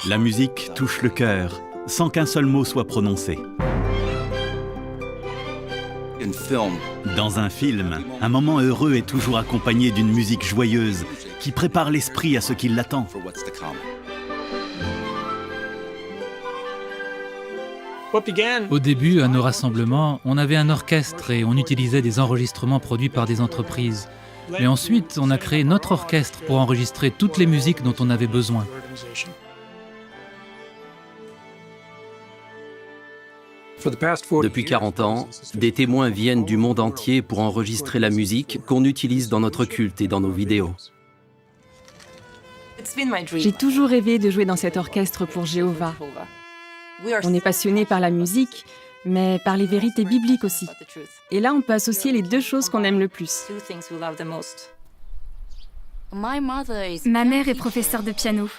La musique touche le cœur, sans qu'un seul mot soit prononcé. Dans un film, un moment heureux est toujours accompagné d'une musique joyeuse qui prépare l'esprit à ce qui l'attend. Au début, à nos rassemblements, on avait un orchestre et on utilisait des enregistrements produits par des entreprises. Mais ensuite, on a créé notre orchestre pour enregistrer toutes les musiques dont on avait besoin. Depuis 40 ans, des témoins viennent du monde entier pour enregistrer la musique qu'on utilise dans notre culte et dans nos vidéos. J'ai toujours rêvé de jouer dans cet orchestre pour Jéhovah. On est passionné par la musique, mais par les vérités bibliques aussi. Et là, on peut associer les deux choses qu'on aime le plus. Ma mère est professeure de piano.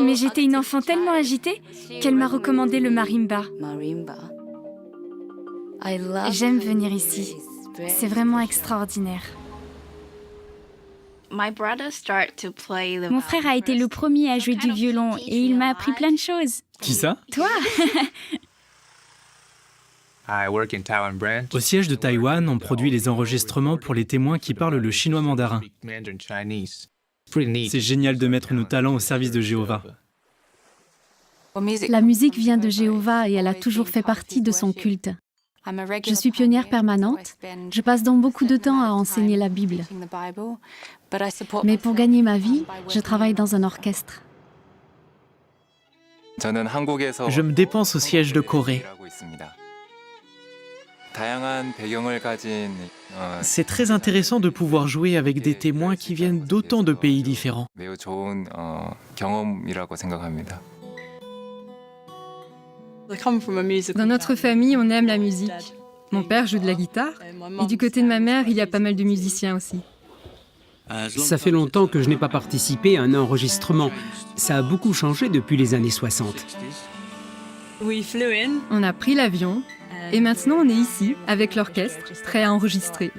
Mais j'étais une enfant tellement agitée qu'elle m'a recommandé le marimba. J'aime venir ici. C'est vraiment extraordinaire. Mon frère a été le premier à jouer du violon et il m'a appris plein de choses. Qui ça? Toi? Au siège de Taïwan, on produit les enregistrements pour les témoins qui parlent le chinois mandarin. C'est génial de mettre nos talents au service de Jéhovah. La musique vient de Jéhovah et elle a toujours fait partie de son culte. Je suis pionnière permanente. Je passe donc beaucoup de temps à enseigner la Bible. Mais pour gagner ma vie, je travaille dans un orchestre. Je me dépense au siège de Corée. C'est très intéressant de pouvoir jouer avec des témoins qui viennent d'autant de pays différents. Dans notre famille, on aime la musique. Mon père joue de la guitare, et du côté de ma mère, il y a pas mal de musiciens aussi. Ça fait longtemps que je n'ai pas participé à un enregistrement. Ça a beaucoup changé depuis les années 60. On a pris l'avion, et maintenant on est ici, avec l'orchestre, prêt à enregistrer.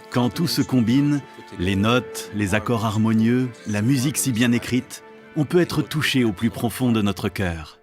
Quand tout se combine, les notes, les accords harmonieux, la musique si bien écrite, on peut être touché au plus profond de notre cœur.